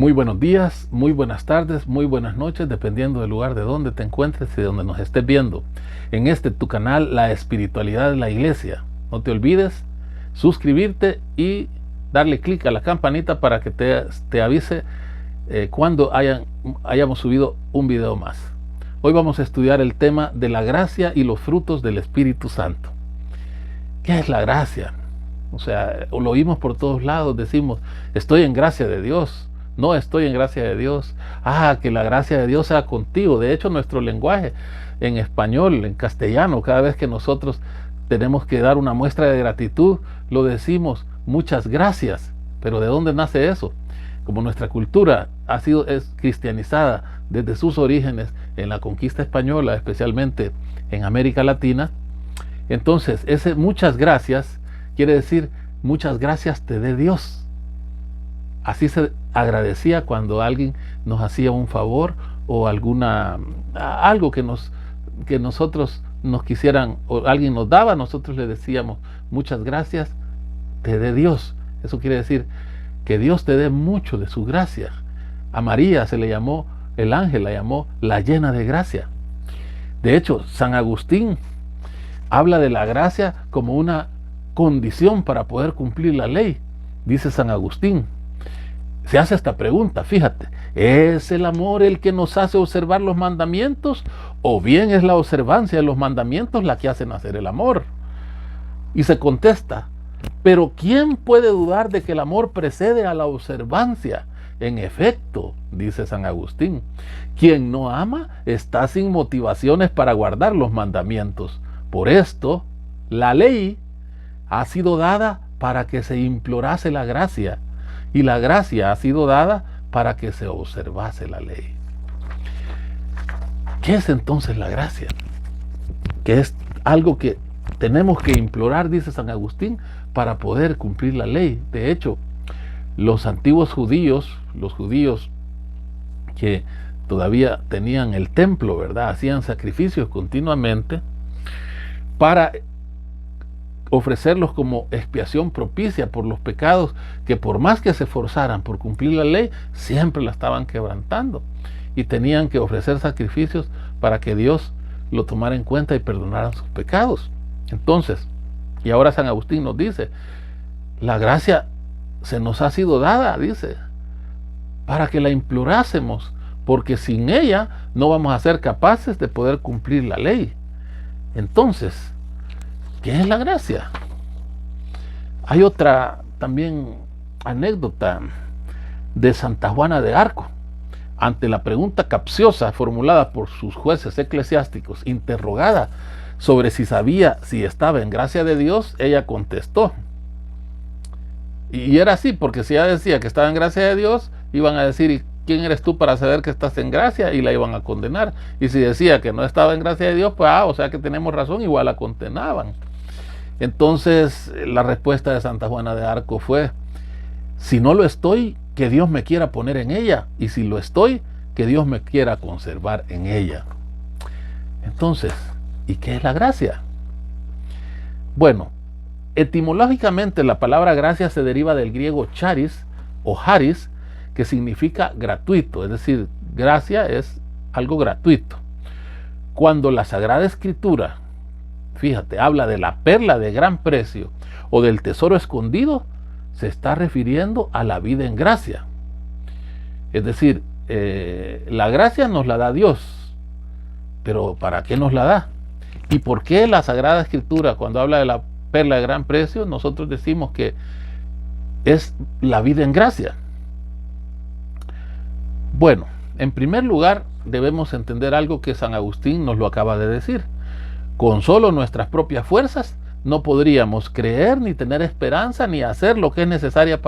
Muy buenos días, muy buenas tardes, muy buenas noches, dependiendo del lugar de donde te encuentres y de donde nos estés viendo. En tu canal, La Espiritualidad de la Iglesia. No te olvides suscribirte y darle clic a la campanita para que te avise cuando hayamos subido un video más. Hoy vamos a estudiar el tema de la gracia y los frutos del Espíritu Santo. ¿Qué es la gracia? O sea, lo oímos por todos lados, decimos, estoy en gracia de Dios. No estoy en gracia de Dios. Que la gracia de Dios sea contigo. De hecho, nuestro lenguaje en español, en castellano, cada vez que nosotros tenemos que dar una muestra de gratitud, lo decimos, muchas gracias. Pero ¿de dónde nace eso? Como nuestra cultura es cristianizada desde sus orígenes en la conquista española, especialmente en América Latina, entonces ese muchas gracias quiere decir muchas gracias te dé Dios. Así se agradecía cuando alguien nos hacía un favor o algo que nosotros nos quisieran, o alguien nos daba, nosotros le decíamos muchas gracias te dé Dios. Eso quiere decir que Dios te dé mucho de su gracia. A María se le llamó, el ángel la llamó la llena de gracia. De hecho, San Agustín habla de la gracia como una condición para poder cumplir la ley. Dice San Agustín, se hace esta pregunta, fíjate, ¿es el amor el que nos hace observar los mandamientos o bien es la observancia de los mandamientos la que hacen hacer el amor? Y se contesta, pero ¿quién puede dudar de que el amor precede a la observancia? En efecto, dice San Agustín, quien no ama está sin motivaciones para guardar los mandamientos. Por esto, la ley ha sido dada para que se implorase la gracia, y la gracia ha sido dada para que se observase la ley. ¿Qué es entonces la gracia? Que es algo que tenemos que implorar, dice San Agustín, para poder cumplir la ley. De hecho, los antiguos judíos, los judíos que todavía tenían el templo, ¿verdad? Hacían sacrificios continuamente para ofrecerlos como expiación propicia por los pecados que por más que se esforzaran por cumplir la ley, siempre la estaban quebrantando. Y tenían que ofrecer sacrificios para que Dios lo tomara en cuenta y perdonara sus pecados. Entonces, y ahora San Agustín nos dice, la gracia se nos ha sido dada, dice, para que la implorásemos, porque sin ella no vamos a ser capaces de poder cumplir la ley. Entonces, ¿qué es la gracia? Hay otra también anécdota de Santa Juana de Arco. Ante la pregunta capciosa formulada por sus jueces eclesiásticos, interrogada sobre si sabía si estaba en gracia de Dios, ella contestó. Y era así, porque si ella decía que estaba en gracia de Dios, iban a decir, ¿y quién eres tú para saber que estás en gracia? Y la iban a condenar. Y si decía que no estaba en gracia de Dios, pues o sea que tenemos razón, igual la condenaban. Entonces la respuesta de Santa Juana de Arco fue, si no lo estoy, que Dios me quiera poner en ella, y si lo estoy, que Dios me quiera conservar en ella. Entonces, ¿y qué es la gracia? Bueno, etimológicamente la palabra gracia se deriva del griego charis o charis, que significa gratuito, es decir, gracia es algo gratuito. Cuando la Sagrada Escritura, fíjate, habla de la perla de gran precio o del tesoro escondido, se está refiriendo a la vida en gracia. Es decir, la gracia nos la da Dios, pero ¿para qué nos la da? ¿Y por qué la Sagrada Escritura, cuando habla de la perla de gran precio, nosotros decimos que es la vida en gracia? Bueno, en primer lugar, debemos entender algo que San Agustín nos lo acaba de decir. Con solo nuestras propias fuerzas no podríamos creer, ni tener esperanza, ni hacer lo que es necesario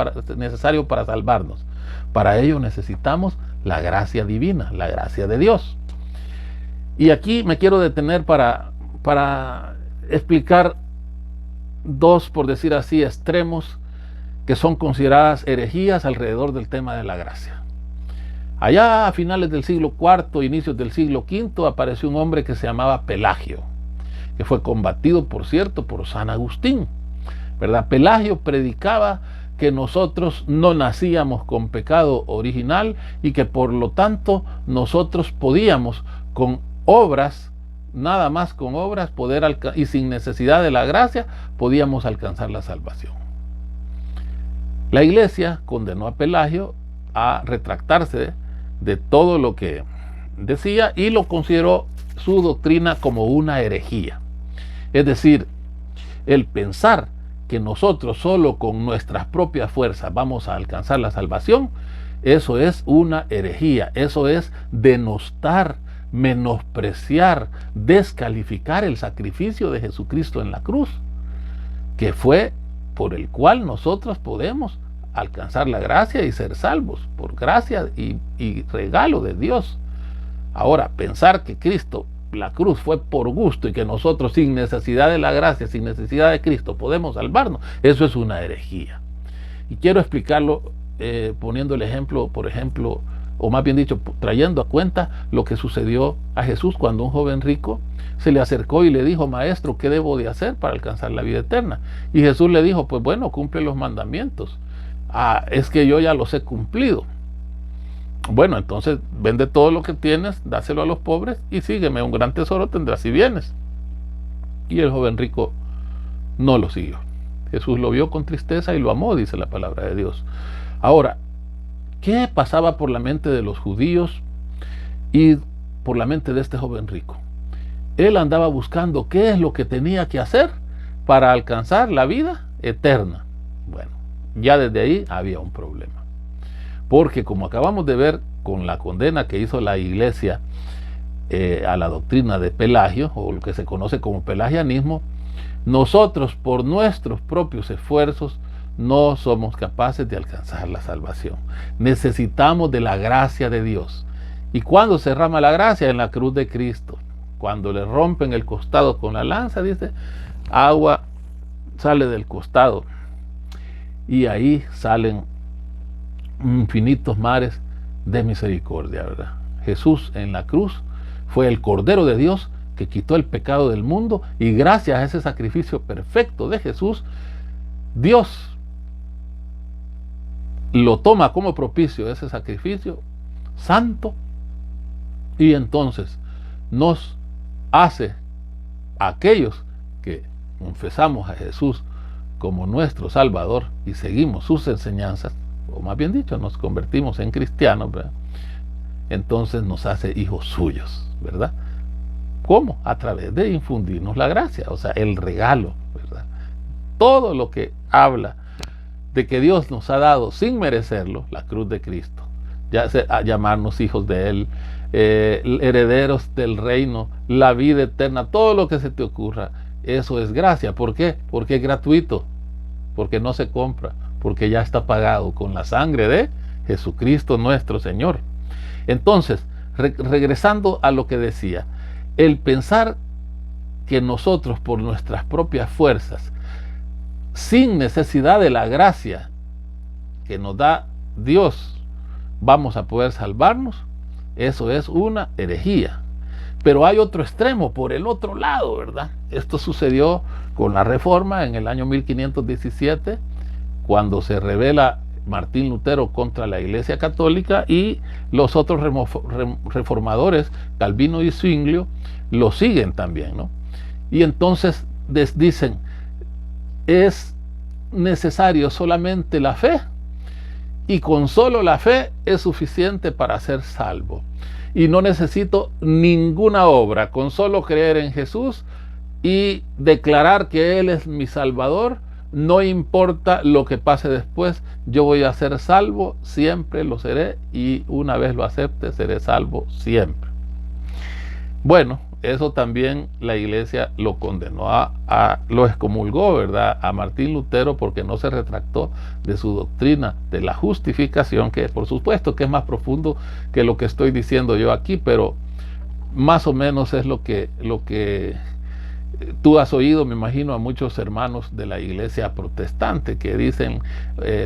para salvarnos. Para ello necesitamos la gracia divina, la gracia de Dios. Y aquí me quiero detener para explicar dos, por decir así, extremos que son consideradas herejías alrededor del tema de la gracia. Allá a finales del siglo IV, inicios del siglo V, apareció un hombre que se llamaba Pelagio, que fue combatido, por cierto, por San Agustín, ¿verdad? Pelagio predicaba que nosotros no nacíamos con pecado original y que por lo tanto nosotros podíamos con obras, nada más con obras, y sin necesidad de la gracia, podíamos alcanzar la salvación. La Iglesia condenó a Pelagio a retractarse de todo lo que decía y lo consideró su doctrina como una herejía. Es decir, el pensar que nosotros solo con nuestras propias fuerzas vamos a alcanzar la salvación, eso es una herejía, eso es denostar, menospreciar, descalificar el sacrificio de Jesucristo en la cruz, que fue por el cual nosotros podemos alcanzar la gracia y ser salvos, por gracia y regalo de Dios. Ahora, pensar que Cristo, la cruz fue por gusto y que nosotros sin necesidad de la gracia, sin necesidad de Cristo podemos salvarnos, eso es una herejía. Y quiero explicarlo poniendo el ejemplo, por ejemplo, o más bien dicho, trayendo a cuenta lo que sucedió a Jesús cuando un joven rico se le acercó y le dijo: maestro, ¿qué debo de hacer para alcanzar la vida eterna? Y Jesús le dijo: pues bueno, cumple los mandamientos. Es que yo ya los he cumplido. Bueno, entonces vende todo lo que tienes, dáselo a los pobres y sígueme, un gran tesoro tendrás si vienes. Y el joven rico no lo siguió. Jesús lo vio con tristeza y lo amó, dice la palabra de Dios. Ahora, ¿qué pasaba por la mente de los judíos y por la mente de este joven rico? Él andaba buscando qué es lo que tenía que hacer para alcanzar la vida eterna. Bueno, ya desde ahí había un problema. Porque como acabamos de ver con la condena que hizo la Iglesia a la doctrina de Pelagio, o lo que se conoce como pelagianismo, nosotros por nuestros propios esfuerzos no somos capaces de alcanzar la salvación. Necesitamos de la gracia de Dios. ¿Y cuándo se derrama la gracia? En la cruz de Cristo. Cuando le rompen el costado con la lanza, dice, agua sale del costado. Y ahí salen infinitos mares de misericordia, ¿verdad? Jesús en la cruz fue el Cordero de Dios que quitó el pecado del mundo, y gracias a ese sacrificio perfecto de Jesús, Dios lo toma como propicio, ese sacrificio santo, y entonces nos hace a aquellos que confesamos a Jesús como nuestro Salvador y seguimos sus enseñanzas, o más bien dicho, nos convertimos en cristianos, ¿verdad? Entonces nos hace hijos suyos, ¿verdad? ¿Cómo? A través de infundirnos la gracia, o sea, el regalo, ¿verdad? Todo lo que habla de que Dios nos ha dado sin merecerlo, la cruz de Cristo, ya sea a llamarnos hijos de Él, herederos del reino, la vida eterna, todo lo que se te ocurra, eso es gracia. ¿Por qué? Porque es gratuito, porque no se compra, porque ya está pagado con la sangre de Jesucristo nuestro Señor. Entonces, regresando a lo que decía, el pensar que nosotros por nuestras propias fuerzas, sin necesidad de la gracia que nos da Dios, vamos a poder salvarnos, eso es una herejía. Pero hay otro extremo, por el otro lado, ¿verdad? Esto sucedió con la Reforma en el año 1517, cuando se rebela Martín Lutero contra la Iglesia Católica, y los otros reformadores, Calvino y Zwinglio, lo siguen también, ¿no? Y entonces dicen, es necesario solamente la fe, y con solo la fe es suficiente para ser salvo. Y no necesito ninguna obra, con solo creer en Jesús y declarar que Él es mi Salvador, no importa lo que pase después, yo voy a ser salvo, siempre lo seré, y una vez lo acepte, seré salvo siempre. Bueno, eso también la Iglesia lo condenó, lo excomulgó, ¿verdad?, a Martín Lutero, porque no se retractó de su doctrina de la justificación, que por supuesto que es más profundo que lo que estoy diciendo yo aquí, pero más o menos es lo que Tú has oído, me imagino, a muchos hermanos de la iglesia protestante que dicen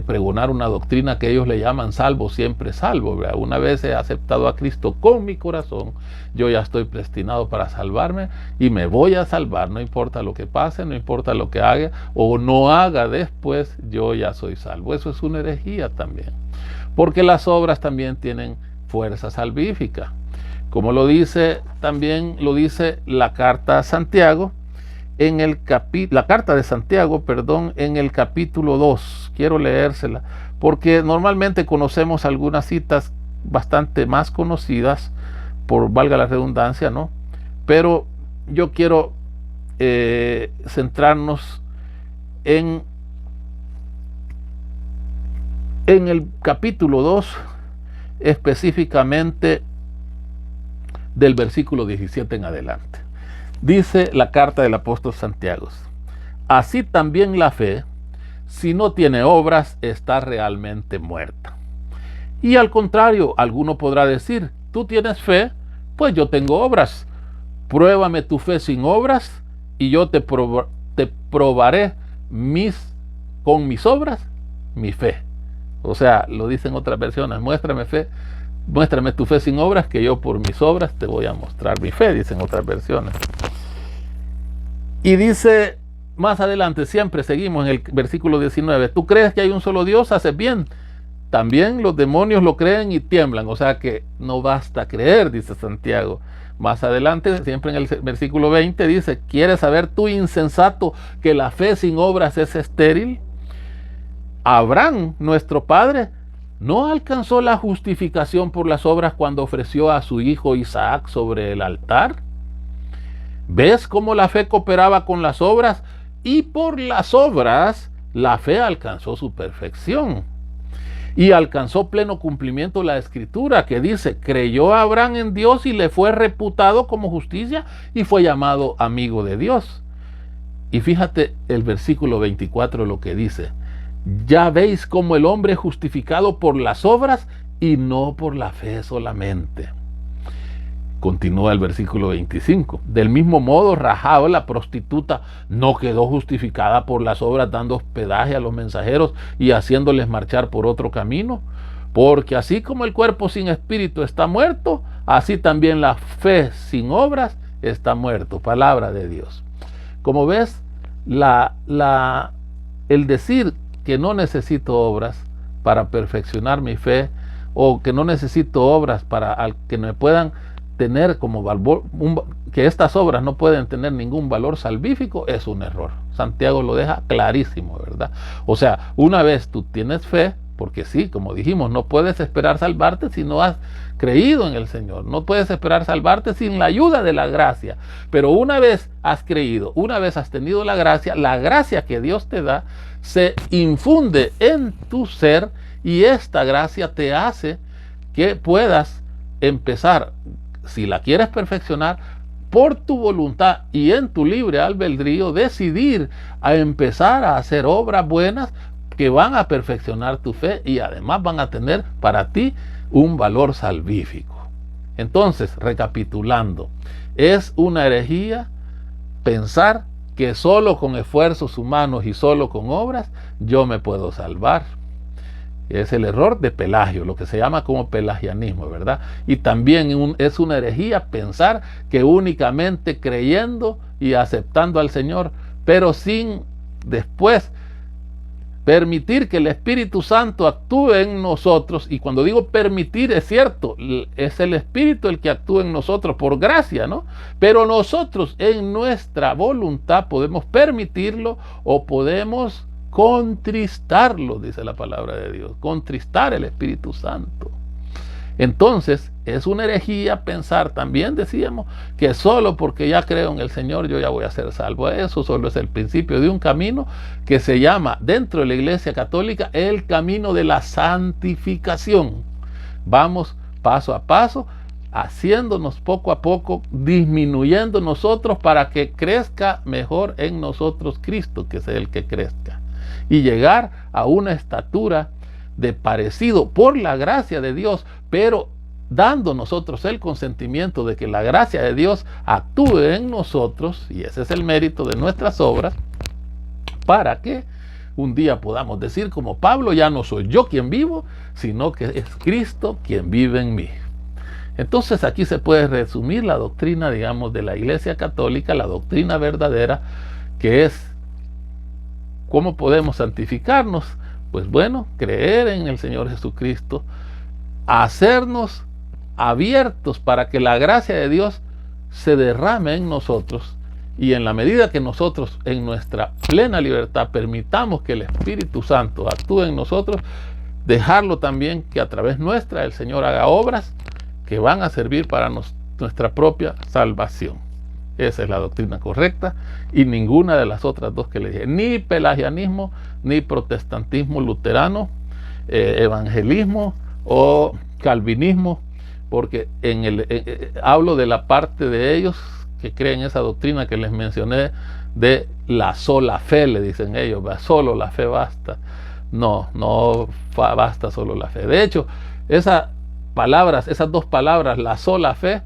pregonar una doctrina que ellos le llaman salvo, siempre salvo, ¿verdad? Una vez he aceptado a Cristo con mi corazón, yo ya estoy predestinado para salvarme y me voy a salvar, no importa lo que pase, no importa lo que haga o no haga después, yo ya soy salvo. Eso es una herejía también, porque las obras también tienen fuerza salvífica, como lo dice, también lo dice la carta a Santiago, la carta de Santiago, perdón, en el capítulo 2. Quiero leérsela, porque normalmente conocemos algunas citas bastante más conocidas, por valga la redundancia, ¿no? Pero yo quiero centrarnos en el capítulo 2, específicamente del versículo 17 en adelante. Dice la carta del apóstol Santiago: así también la fe, si no tiene obras, está realmente muerta. Y al contrario, alguno podrá decir: tú tienes fe, pues yo tengo obras. Pruébame tu fe sin obras, y yo te probaré con mis obras mi fe. O sea, lo dicen otras versiones: muéstrame tu fe sin obras, que yo por mis obras te voy a mostrar mi fe, dicen otras versiones. Y dice más adelante, siempre seguimos en el versículo 19: tú crees que hay un solo Dios, haces bien. También los demonios lo creen y tiemblan. O sea que no basta creer, dice Santiago. Más adelante, siempre en el versículo 20, dice: ¿quieres saber tú, insensato, que la fe sin obras es estéril? Abraham, nuestro padre, ¿no alcanzó la justificación por las obras cuando ofreció a su hijo Isaac sobre el altar? ¿Ves cómo la fe cooperaba con las obras? Y por las obras la fe alcanzó su perfección. Y alcanzó pleno cumplimiento la escritura, que dice: creyó Abraham en Dios y le fue reputado como justicia y fue llamado amigo de Dios. Y fíjate el versículo 24 lo que dice: ya veis cómo el hombre es justificado por las obras y no por la fe solamente. Continúa el versículo 25. Del mismo modo, Rahab, la prostituta, no quedó justificada por las obras dando hospedaje a los mensajeros y haciéndoles marchar por otro camino. Porque así como el cuerpo sin espíritu está muerto, así también la fe sin obras está muerto. Palabra de Dios. Como ves, el decir que no necesito obras para perfeccionar mi fe, o que no necesito obras para que me puedan tener como valor, que estas obras no pueden tener ningún valor salvífico, es un error. Santiago lo deja clarísimo, ¿verdad? O sea, una vez tú tienes fe, porque sí, como dijimos, no puedes esperar salvarte si no has creído en el Señor. No puedes esperar salvarte sin la ayuda de la gracia. Pero una vez has creído, una vez has tenido la gracia que Dios te da, se infunde en tu ser, y esta gracia te hace que puedas empezar, si la quieres perfeccionar, por tu voluntad y en tu libre albedrío, decidir a empezar a hacer obras buenas que van a perfeccionar tu fe y además van a tener para ti un valor salvífico. Entonces, recapitulando, es una herejía pensar que solo con esfuerzos humanos y solo con obras yo me puedo salvar. Es el error de Pelagio, lo que se llama como pelagianismo, ¿verdad? Y también es una herejía pensar que únicamente creyendo y aceptando al Señor, pero sin después permitir que el Espíritu Santo actúe en nosotros. Y cuando digo permitir, es cierto, es el Espíritu el que actúa en nosotros por gracia, ¿no? Pero nosotros en nuestra voluntad podemos permitirlo o podemos contristarlo, dice la palabra de Dios, contristar el Espíritu Santo. Entonces es una herejía pensar, también decíamos, que solo porque ya creo en el Señor yo ya voy a ser salvo. Eso solo es el principio de un camino que se llama dentro de la Iglesia Católica el camino de la santificación. Vamos paso a paso, haciéndonos poco a poco, disminuyendo nosotros para que crezca mejor en nosotros Cristo, que es el que crezca, y llegar a una estatura de parecido por la gracia de Dios, pero dando nosotros el consentimiento de que la gracia de Dios actúe en nosotros, y ese es el mérito de nuestras obras, para que un día podamos decir como Pablo, ya no soy yo quien vivo, sino que es Cristo quien vive en mí. Entonces aquí se puede resumir la doctrina, digamos, de la Iglesia Católica, la doctrina verdadera, que es ¿cómo podemos santificarnos? Pues bueno, creer en el Señor Jesucristo, hacernos abiertos para que la gracia de Dios se derrame en nosotros, y en la medida que nosotros en nuestra plena libertad permitamos que el Espíritu Santo actúe en nosotros, dejarlo también que a través nuestra el Señor haga obras que van a servir para nuestra propia salvación. Esa es la doctrina correcta, y ninguna de las otras dos que le dije, ni pelagianismo, ni protestantismo luterano, evangelismo o calvinismo, porque hablo de la parte de ellos que creen esa doctrina que les mencioné de la sola fe, le dicen ellos, solo la fe basta. No basta solo la fe. De hecho, esas dos palabras, la sola fe,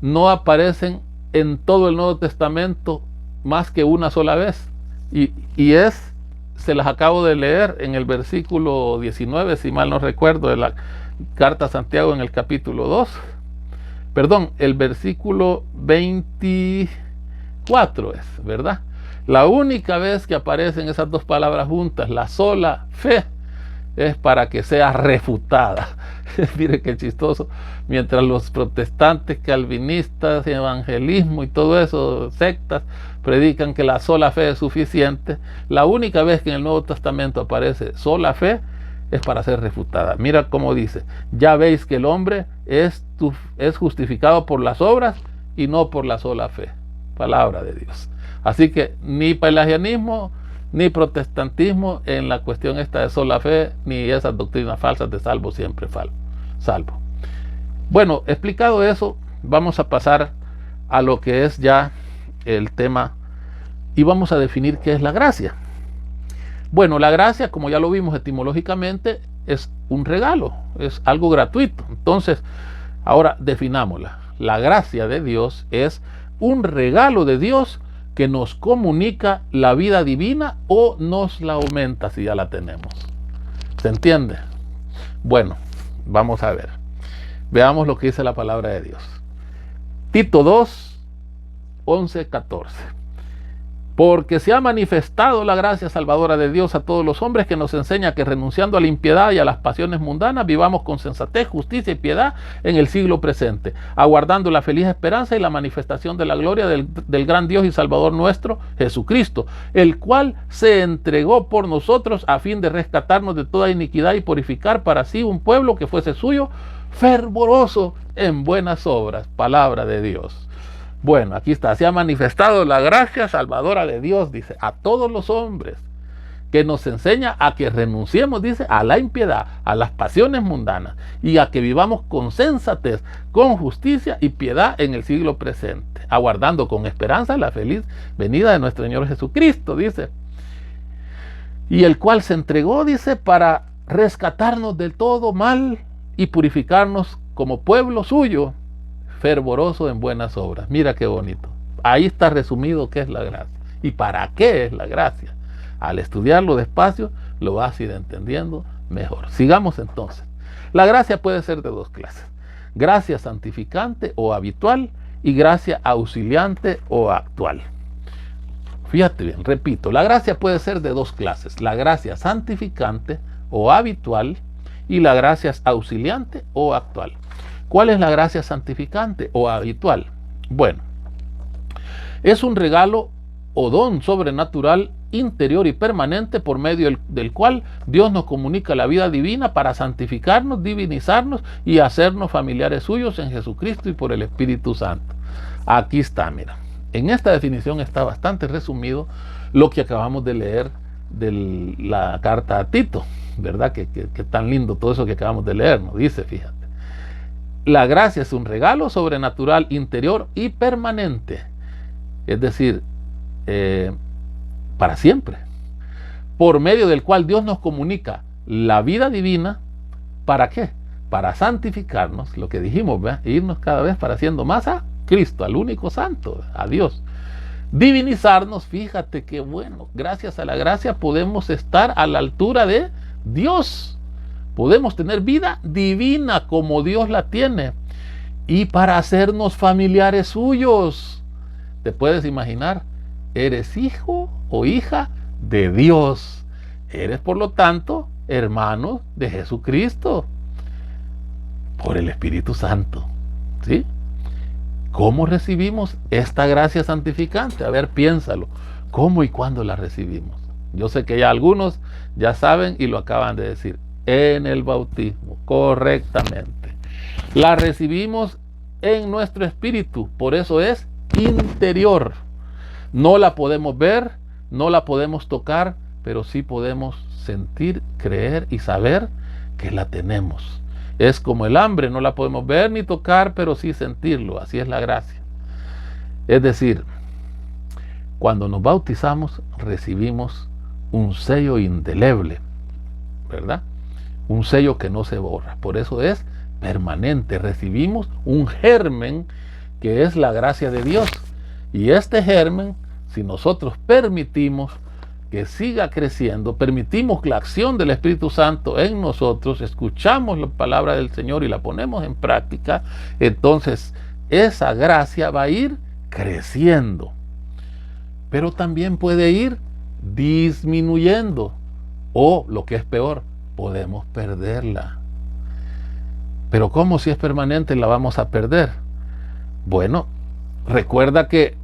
no aparecen en todo el Nuevo Testamento más que una sola vez. Se las acabo de leer en el versículo 19, si mal no recuerdo, de la carta a Santiago en el capítulo 2. Perdón, el versículo 24 es, ¿verdad? La única vez que aparecen esas dos palabras juntas, la sola fe, es para que sea refutada. Mire qué chistoso. Mientras los protestantes, calvinistas, evangelismo y todo eso, sectas, predican que la sola fe es suficiente, la única vez que en el Nuevo Testamento aparece sola fe es para ser refutada. Mira cómo dice: ya veis que el hombre es justificado por las obras y no por la sola fe. Palabra de Dios. Así que ni pelagianismo ni protestantismo en la cuestión esta de sola fe, ni esas doctrinas falsas de salvo siempre salvo. Bueno, explicado eso, vamos a pasar a lo que es ya el tema, y vamos a definir qué es la gracia. Bueno, la gracia, como ya lo vimos etimológicamente, es un regalo, es algo gratuito. Entonces, ahora definámosla. La gracia de Dios es un regalo de Dios que nos comunica la vida divina o nos la aumenta si ya la tenemos. ¿Se entiende? Bueno, vamos a ver. Veamos lo que dice la palabra de Dios. Tito 2, 11, 14. Porque se ha manifestado la gracia salvadora de Dios a todos los hombres, que nos enseña que renunciando a la impiedad y a las pasiones mundanas, vivamos con sensatez, justicia y piedad en el siglo presente, aguardando la feliz esperanza y la manifestación de la gloria del gran Dios y Salvador nuestro, Jesucristo, el cual se entregó por nosotros a fin de rescatarnos de toda iniquidad y purificar para sí un pueblo que fuese suyo, fervoroso en buenas obras. Palabra de Dios. Bueno, aquí está, se ha manifestado la gracia salvadora de Dios, dice, a todos los hombres, que nos enseña a que renunciemos, dice, a la impiedad, a las pasiones mundanas, y a que vivamos con sensatez, con justicia y piedad en el siglo presente, aguardando con esperanza la feliz venida de nuestro Señor Jesucristo, dice, y el cual se entregó, dice, para rescatarnos del todo mal y purificarnos como pueblo suyo, fervoroso en buenas obras. Mira qué bonito. Ahí está resumido qué es la gracia y para qué es la gracia. Al estudiarlo despacio lo vas a ir entendiendo mejor. Sigamos entonces. La gracia puede ser de dos clases: gracia santificante o habitual y gracia auxiliante o actual. Fíjate bien, repito, la gracia puede ser de dos clases: la gracia santificante o habitual y la gracia auxiliante o actual. ¿Cuál es la gracia santificante o habitual? Bueno, es un regalo o don sobrenatural interior y permanente por medio del cual Dios nos comunica la vida divina para santificarnos, divinizarnos y hacernos familiares suyos en Jesucristo y por el Espíritu Santo. Aquí está, mira. En esta definición está bastante resumido lo que acabamos de leer de la carta a Tito, ¿verdad? Que tan lindo todo eso que acabamos de leer, ¿no? Dice, fíjate. La gracia es un regalo sobrenatural interior y permanente, es decir, para siempre, por medio del cual Dios nos comunica la vida divina. ¿Para qué? para santificarnos, lo que dijimos, ¿verdad? Irnos cada vez pareciendo más a Cristo, al único santo, a Dios. Divinizarnos, fíjate qué bueno, gracias a la gracia podemos estar a la altura de Dios. Podemos tener vida divina como Dios la tiene. Y para hacernos familiares suyos. ¿Te puedes imaginar? Eres hijo o hija de Dios. Eres, por lo tanto, hermano de Jesucristo. Por el Espíritu Santo. ¿Sí? ¿Cómo recibimos esta gracia santificante? A ver, piénsalo. ¿Cómo y cuándo la recibimos? Yo sé que ya algunos ya saben y lo acaban de decir. En el bautismo, correctamente. La recibimos en nuestro espíritu, por eso es interior. No la podemos ver, no la podemos tocar, pero sí podemos sentir, creer y saber que la tenemos. Es como el hambre, no la podemos ver ni tocar, pero sí sentirlo. Así es la gracia. Es decir, cuando nos bautizamos, recibimos un sello indeleble, ¿verdad? Un sello que no se borra. Por eso es permanente. Recibimos un germen que es la gracia de Dios. Y este germen, si nosotros permitimos que siga creciendo, permitimos la acción del Espíritu Santo en nosotros, escuchamos la palabra del Señor y la ponemos en práctica, entonces esa gracia va a ir creciendo. Pero también puede ir disminuyendo, o lo que es peor, podemos perderla. Pero ¿cómo si es permanente la vamos a perder? Bueno, recuerda que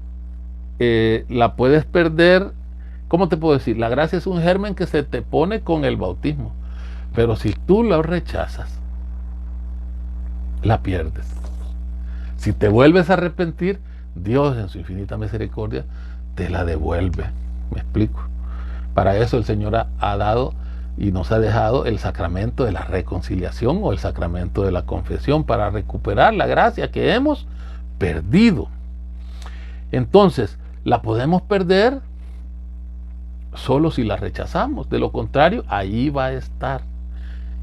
la puedes perder. ¿Cómo te puedo decir? La gracia es un germen que se te pone con el bautismo. Pero si tú la rechazas, la pierdes. Si te vuelves a arrepentir, Dios en su infinita misericordia te la devuelve. ¿Me explico? Para eso el Señor ha dado y nos ha dejado el sacramento de la reconciliación o el sacramento de la confesión para recuperar la gracia que hemos perdido. Entonces, la podemos perder solo si la rechazamos. De lo contrario, ahí va a estar.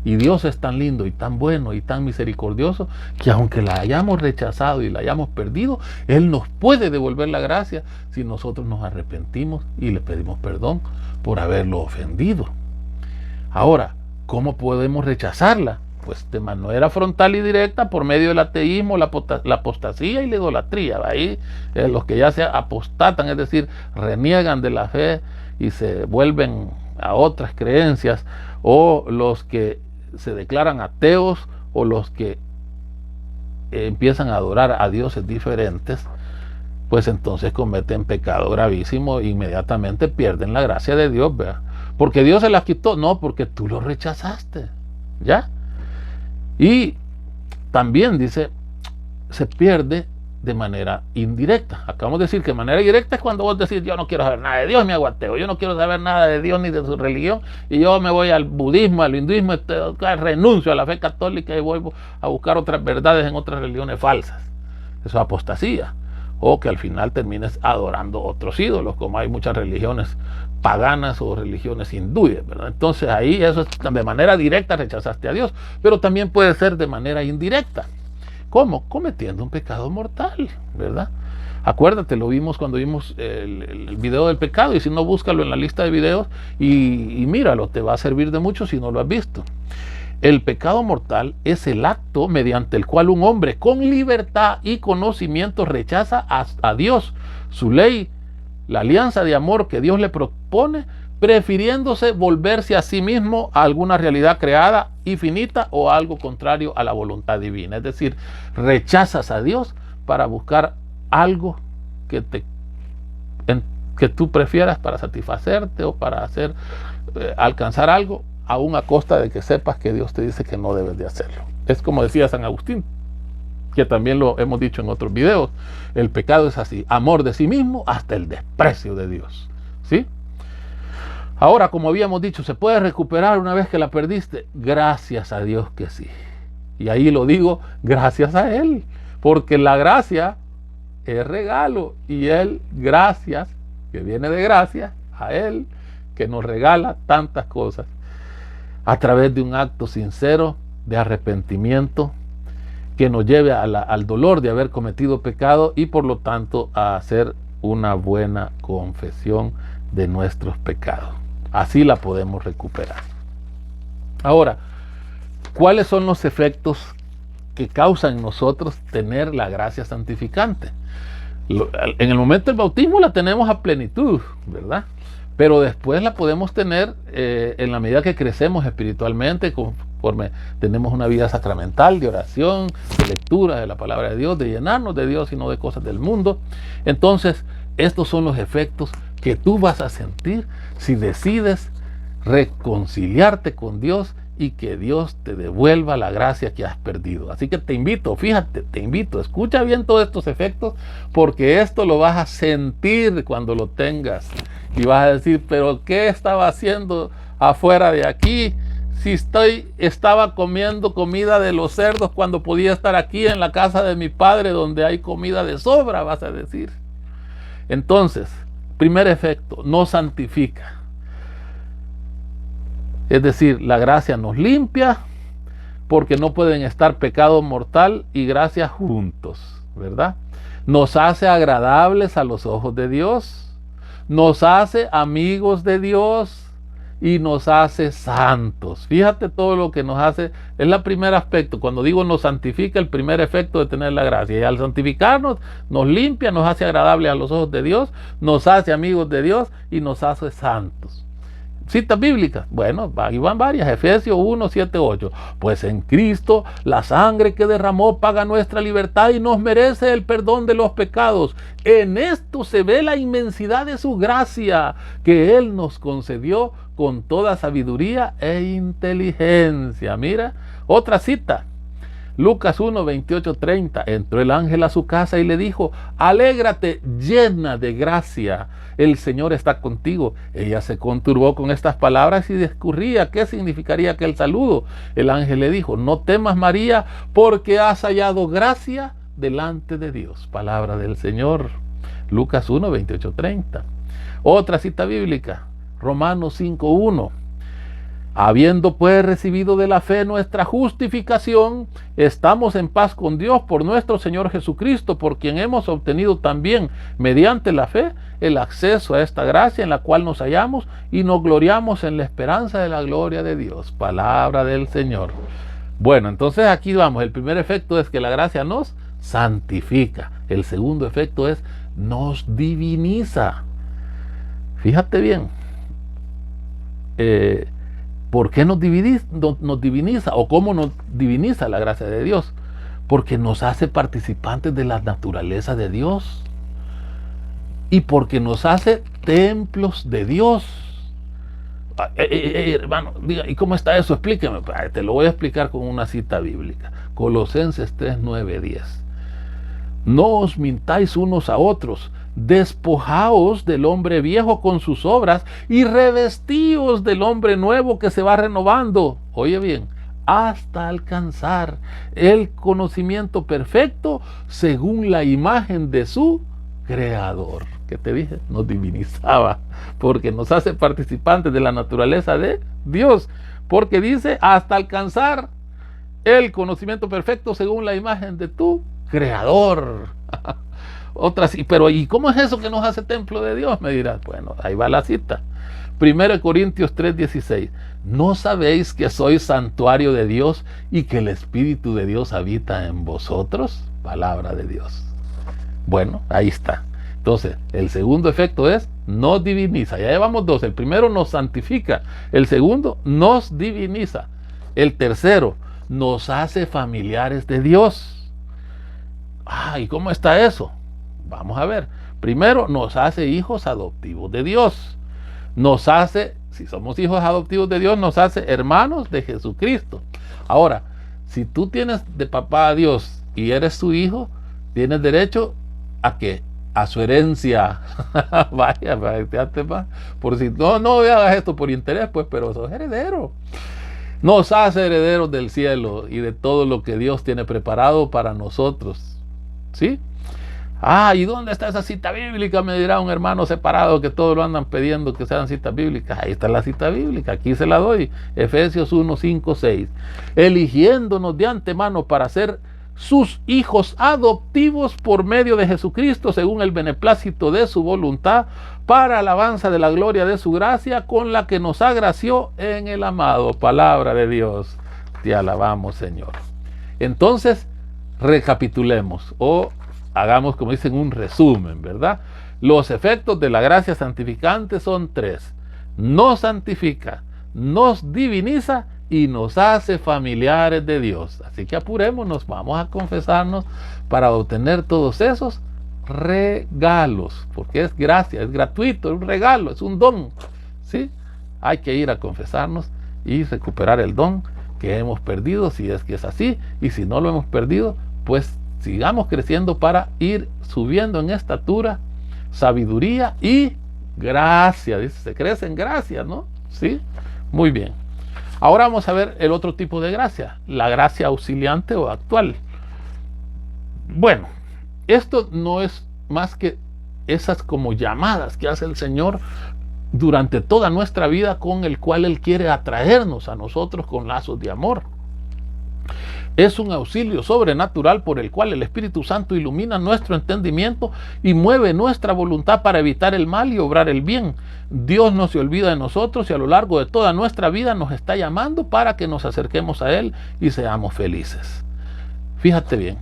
Y Dios es tan lindo y tan bueno y tan misericordioso que aunque la hayamos rechazado y la hayamos perdido, Él nos puede devolver la gracia si nosotros nos arrepentimos y le pedimos perdón por haberlo ofendido. Ahora, ¿cómo podemos rechazarla? Pues de manera frontal y directa por medio del ateísmo, la apostasía y la idolatría. Ahí los que ya se apostatan, es decir, reniegan de la fe y se vuelven a otras creencias, o los que se declaran ateos, o los que empiezan a adorar a dioses diferentes, pues entonces cometen pecado gravísimo e inmediatamente pierden la gracia de Dios, ¿verdad? Porque Dios se las quitó, no, porque tú lo rechazaste, ¿ya? Y también dice, se pierde de manera indirecta. Acabamos de decir que de manera directa es cuando vos decís, yo no quiero saber nada de Dios, me aguanteo, yo no quiero saber nada de Dios ni de su religión, y yo me voy al budismo, al hinduismo, renuncio a la fe católica y vuelvo a buscar otras verdades en otras religiones falsas. Eso es apostasía. O que al final termines adorando otros ídolos, como hay muchas religiones paganas o religiones hindúes, ¿verdad? Entonces ahí eso es de manera directa, rechazaste a Dios, pero también puede ser de manera indirecta. ¿Cómo? Cometiendo un pecado mortal, ¿verdad? Acuérdate, lo vimos cuando vimos el video del pecado, y si no, búscalo en la lista de videos y míralo, te va a servir de mucho si no lo has visto. El pecado mortal es el acto mediante el cual un hombre con libertad y conocimiento rechaza a Dios, su ley, la alianza de amor que Dios le propone, prefiriéndose volverse a sí mismo a alguna realidad creada y finita o a algo contrario a la voluntad divina. Es decir, rechazas a Dios para buscar algo que tú prefieras para satisfacerte o para alcanzar algo, aún a costa de que sepas que Dios te dice que no debes de hacerlo. Es como decía San Agustín, que también lo hemos dicho en otros videos, el pecado es así, amor de sí mismo hasta el desprecio de Dios, ¿sí? Ahora, como habíamos dicho, ¿se puede recuperar una vez que la perdiste? Gracias a Dios que sí. Y ahí lo digo, gracias a Él, porque la gracia es regalo, y Él, gracias, que viene de gracia, a Él, que nos regala tantas cosas, a través de un acto sincero de arrepentimiento que nos lleve al dolor de haber cometido pecado y por lo tanto a hacer una buena confesión de nuestros pecados. Así la podemos recuperar. Ahora, ¿cuáles son los efectos que causa en nosotros tener la gracia santificante? En el momento del bautismo la tenemos a plenitud, ¿verdad? Pero después la podemos tener en la medida que crecemos espiritualmente, conforme tenemos una vida sacramental de oración, de lectura de la palabra de Dios, de llenarnos de Dios y no de cosas del mundo. Entonces, estos son los efectos que tú vas a sentir si decides reconciliarte con Dios y que Dios te devuelva la gracia que has perdido. Así que te invito, fíjate, te invito, escucha bien todos estos efectos, porque esto lo vas a sentir cuando lo tengas. Y vas a decir, pero ¿qué estaba haciendo afuera de aquí? Si estaba comiendo comida de los cerdos cuando podía estar aquí en la casa de mi padre donde hay comida de sobra, vas a decir. Entonces, primer efecto, nos santifica. Es decir, la gracia nos limpia porque no pueden estar pecado mortal y gracia juntos, ¿verdad? Nos hace agradables a los ojos de Dios, nos hace amigos de Dios y nos hace santos. Fíjate todo lo que nos hace, es el primer aspecto. Cuando digo nos santifica, el primer efecto de tener la gracia. Y al santificarnos, nos limpia, nos hace agradables a los ojos de Dios, nos hace amigos de Dios y nos hace santos. Citas bíblicas, bueno, ahí van varias, Efesios 1, 7, 8. Pues en Cristo la sangre que derramó paga nuestra libertad y nos merece el perdón de los pecados. En esto se ve la inmensidad de su gracia que Él nos concedió con toda sabiduría e inteligencia. Mira, otra cita. Lucas 1, 28, 30. Entró el ángel a su casa y le dijo: alégrate, llena de gracia, el Señor está contigo. Ella se conturbó con estas palabras y discurría qué significaría aquel saludo. El ángel le dijo: no temas, María, porque has hallado gracia delante de Dios. Palabra del Señor. Lucas 1, 28, 30. Otra cita bíblica, Romanos 5, 1. Habiendo pues recibido de la fe nuestra justificación, estamos en paz con Dios por nuestro Señor Jesucristo, por quien hemos obtenido también, mediante la fe, el acceso a esta gracia en la cual nos hallamos y nos gloriamos en la esperanza de la gloria de Dios. Palabra del Señor. Bueno, entonces aquí vamos. El primer efecto es que la gracia nos santifica. El segundo efecto es nos diviniza. Fíjate bien. ¿Por qué nos diviniza? ¿O cómo nos diviniza la gracia de Dios? Porque nos hace participantes de la naturaleza de Dios. Y porque nos hace templos de Dios. Hermano, diga, ¿y cómo está eso? Explíqueme. Te lo voy a explicar con una cita bíblica. Colosenses 3, 9, 10. No os mintáis unos a otros. Despojaos del hombre viejo con sus obras y revestíos del hombre nuevo que se va renovando, oye bien, hasta alcanzar el conocimiento perfecto según la imagen de su creador. ¿Qué te dije? Nos divinizaba porque nos hace participantes de la naturaleza de Dios, porque dice hasta alcanzar el conocimiento perfecto según la imagen de tu creador. Otras, pero ¿y cómo es eso que nos hace templo de Dios? Me dirás. Bueno, ahí va la cita. 1 Corintios 3:16. ¿No sabéis que sois santuario de Dios y que el Espíritu de Dios habita en vosotros? Palabra de Dios. Bueno, ahí está. Entonces, el segundo efecto es nos diviniza. Ya llevamos dos. El primero nos santifica. El segundo nos diviniza. El tercero nos hace familiares de Dios. ¿Y cómo está eso? Vamos a ver. Primero, nos hace hijos adoptivos de Dios. Nos hace, si somos hijos adoptivos de Dios, nos hace hermanos de Jesucristo. Ahora, si tú tienes de papá a Dios y eres su hijo, tienes derecho a ¿qué? A su herencia. Vaya, por si no hagas esto por interés, pues, pero sos heredero. Nos hace herederos del cielo y de todo lo que Dios tiene preparado para nosotros. ¿Sí? Ah, ¿y dónde está esa cita bíblica? Me dirá un hermano separado que todos lo andan pidiendo que sean citas bíblicas. Ahí está la cita bíblica, aquí se la doy. Efesios 1, 5, 6. Eligiéndonos de antemano para ser sus hijos adoptivos por medio de Jesucristo, según el beneplácito de su voluntad, para alabanza de la gloria de su gracia, con la que nos agració en el amado. Palabra de Dios. Te alabamos, Señor. Entonces, recapitulemos o hagamos, como dicen, un resumen, ¿verdad? Los efectos de la gracia santificante son tres: nos santifica, nos diviniza y nos hace familiares de Dios. Así que apurémonos, vamos a confesarnos para obtener todos esos regalos, porque es gracia, es gratuito, es un regalo, es un don, ¿sí? Hay que ir a confesarnos y recuperar el don que hemos perdido, si es que es así, y si no lo hemos perdido, pues sigamos creciendo para ir subiendo en estatura, sabiduría y gracia. Dice, se crece en gracia, ¿no? Sí, muy bien. Ahora vamos a ver el otro tipo de gracia, la gracia auxiliante o actual. Bueno, esto no es más que esas como llamadas que hace el Señor durante toda nuestra vida, con el cual Él quiere atraernos a nosotros con lazos de amor. Es un auxilio sobrenatural por el cual el Espíritu Santo ilumina nuestro entendimiento y mueve nuestra voluntad para evitar el mal y obrar el bien. Dios no se olvida de nosotros y a lo largo de toda nuestra vida nos está llamando para que nos acerquemos a Él y seamos felices. Fíjate bien,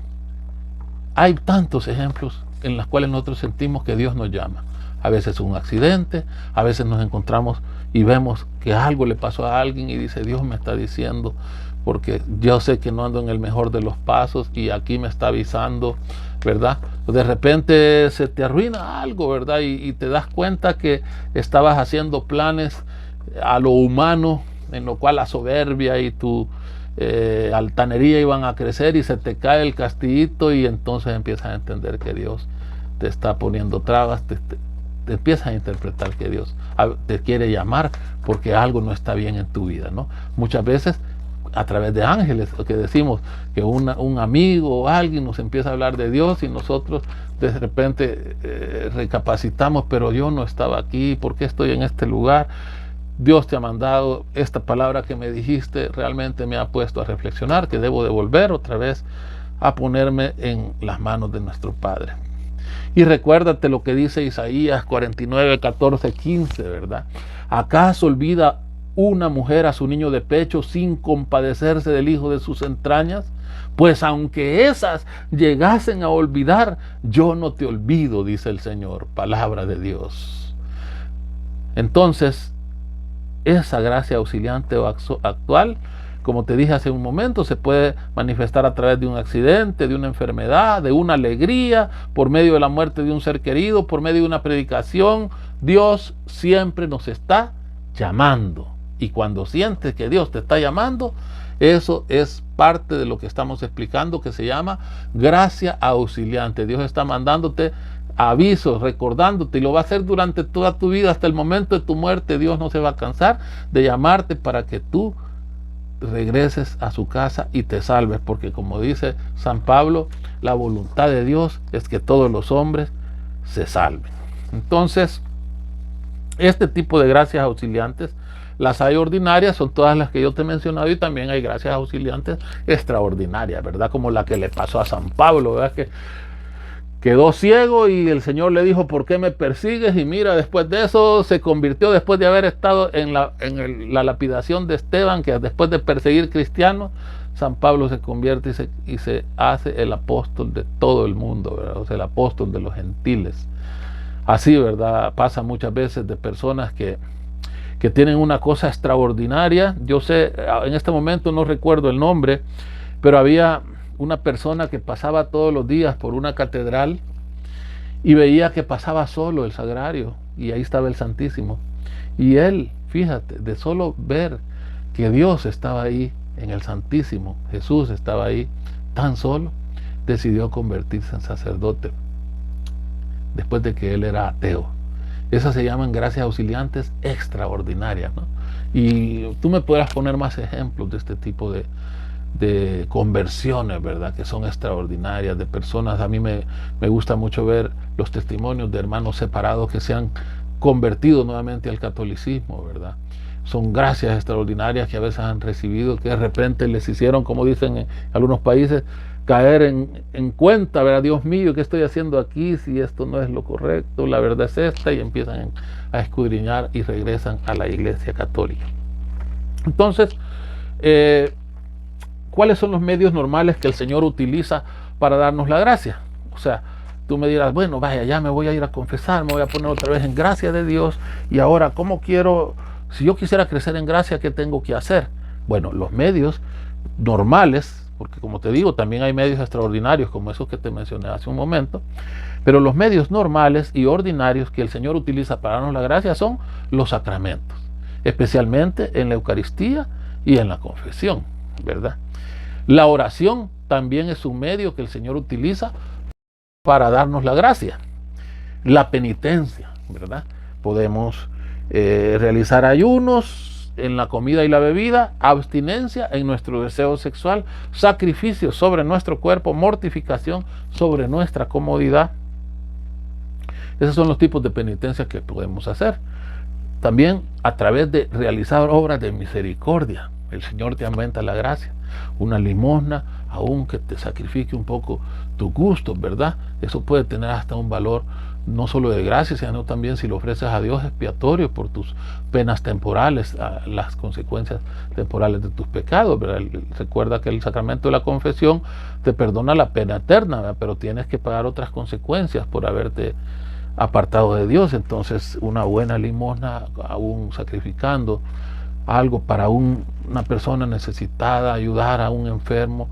hay tantos ejemplos en los cuales nosotros sentimos que Dios nos llama. A veces un accidente, a veces nos encontramos y vemos que algo le pasó a alguien y dice, Dios me está diciendo, porque yo sé que no ando en el mejor de los pasos y aquí me está avisando, ¿verdad? De repente se te arruina algo, ¿verdad? Y te das cuenta que estabas haciendo planes a lo humano, en lo cual la soberbia y tu altanería iban a crecer y se te cae el castillito y entonces empiezas a entender que Dios te está poniendo trabas, te empiezas a interpretar que Dios te quiere llamar porque algo no está bien en tu vida, ¿no? Muchas veces a través de ángeles, que decimos que un amigo o alguien nos empieza a hablar de Dios y nosotros de repente recapacitamos, pero yo no estaba aquí, ¿por qué estoy en este lugar? Dios te ha mandado, esta palabra que me dijiste realmente me ha puesto a reflexionar que debo de volver otra vez a ponerme en las manos de nuestro Padre. Y recuérdate lo que dice Isaías 49, 14, 15, ¿verdad? ¿Acaso olvida una mujer a su niño de pecho sin compadecerse del hijo de sus entrañas? Pues aunque esas llegasen a olvidar, yo no te olvido, dice el Señor. Palabra de Dios. Entonces, esa gracia auxiliante o actual, como te dije hace un momento, se puede manifestar a través de un accidente, de una enfermedad, de una alegría, por medio de la muerte de un ser querido, por medio de una predicación. Dios siempre nos está llamando. Y cuando sientes que Dios te está llamando, eso es parte de lo que estamos explicando, que se llama gracia auxiliante. Dios está mandándote avisos, recordándote, y lo va a hacer durante toda tu vida, hasta el momento de tu muerte. Dios no se va a cansar de llamarte para que tú regreses a su casa y te salves, porque como dice San Pablo, la voluntad de Dios es que todos los hombres se salven. Entonces, este tipo de gracias auxiliantes, las hay ordinarias, son todas las que yo te he mencionado, y también hay gracias auxiliantes extraordinarias, ¿verdad? Como la que le pasó a San Pablo, ¿verdad? Que quedó ciego y el Señor le dijo, ¿por qué me persigues? Y mira, después de eso se convirtió, después de haber estado en la lapidación de Esteban, que después de perseguir cristianos, San Pablo se convierte y se hace el apóstol de todo el mundo, ¿verdad? O sea, el apóstol de los gentiles. Así, ¿verdad? Pasa muchas veces de personas que tienen una cosa extraordinaria. Yo sé, en este momento no recuerdo el nombre, pero había una persona que pasaba todos los días por una catedral y veía que pasaba solo el sagrario y ahí estaba el Santísimo. Y él, fíjate, de solo ver que Dios estaba ahí en el Santísimo, Jesús estaba ahí tan solo, decidió convertirse en sacerdote después de que él era ateo. Esas se llaman gracias auxiliantes extraordinarias, ¿no? Y tú me podrás poner más ejemplos de este tipo de conversiones, ¿verdad? Que son extraordinarias, de personas. A mí me gusta mucho ver los testimonios de hermanos separados que se han convertido nuevamente al catolicismo, ¿verdad? Son gracias extraordinarias que a veces han recibido, que de repente les hicieron, como dicen en algunos países, caer en cuenta, ¿verdad? Dios mío, ¿qué estoy haciendo aquí? Si esto no es lo correcto, la verdad es esta, y empiezan a escudriñar y regresan a la Iglesia Católica. Entonces, ¿cuáles son los medios normales que el Señor utiliza para darnos la gracia? O sea, tú me dirás, bueno, vaya, ya me voy a ir a confesar, me voy a poner otra vez en gracia de Dios, y ahora, ¿cómo quiero? Si yo quisiera crecer en gracia, ¿qué tengo que hacer? Bueno, los medios normales, porque como te digo, también hay medios extraordinarios como esos que te mencioné hace un momento, pero los medios normales y ordinarios que el Señor utiliza para darnos la gracia son los sacramentos, especialmente en la Eucaristía y en la confesión, ¿verdad? La oración también es un medio que el Señor utiliza para darnos la gracia. La penitencia, ¿verdad? Podemos realizar ayunos en la comida y la bebida, abstinencia en nuestro deseo sexual, sacrificio sobre nuestro cuerpo, mortificación sobre nuestra comodidad. Esos son los tipos de penitencia que podemos hacer. También a través de realizar obras de misericordia, el Señor te aumenta la gracia. Una limosna, aunque te sacrifique un poco tus gustos, ¿verdad? Eso puede tener hasta un valor no solo de gracia, sino también, si lo ofreces a Dios, expiatorio por tus penas temporales, las consecuencias temporales de tus pecados, ¿verdad? Recuerda que el sacramento de la confesión te perdona la pena eterna, ¿verdad? Pero tienes que pagar otras consecuencias por haberte apartado de Dios. Entonces, una buena limosna, aún sacrificando algo para una persona necesitada, ayudar a un enfermo,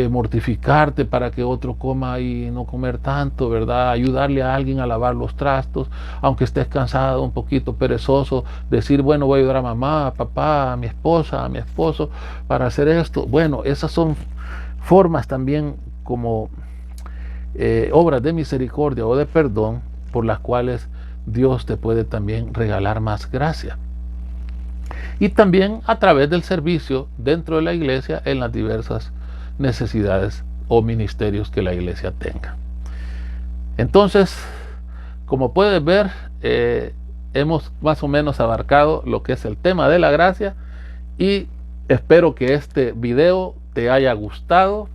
mortificarte para que otro coma y no comer tanto, ¿verdad? Ayudarle a alguien a lavar los trastos, aunque estés cansado, un poquito perezoso, decir, bueno, voy a ayudar a mamá, a papá, a mi esposa, a mi esposo para hacer esto. Bueno, esas son formas también como obras de misericordia o de perdón por las cuales Dios te puede también regalar más gracia. Y también a través del servicio dentro de la iglesia en las diversas necesidades o ministerios que la iglesia tenga. Entonces, como puedes ver, hemos más o menos abarcado lo que es el tema de la gracia, y espero que este video te haya gustado,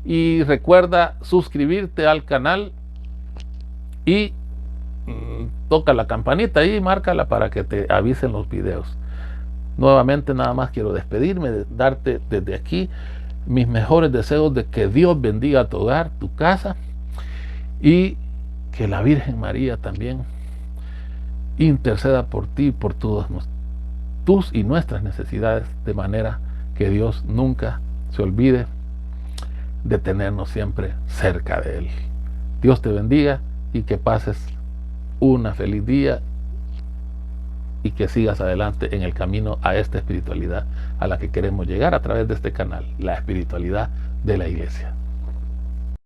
y recuerda suscribirte al canal y toca la campanita ahí, márcala para que te avisen los videos. Nuevamente, nada más quiero despedirme, darte desde aquí mis mejores deseos de que Dios bendiga tu hogar, tu casa, y que la Virgen María también interceda por ti, por todas tus y nuestras necesidades, de manera que Dios nunca se olvide de tenernos siempre cerca de Él. Dios te bendiga y que pases una feliz día, y que sigas adelante en el camino a esta espiritualidad a la que queremos llegar a través de este canal, la espiritualidad de la iglesia.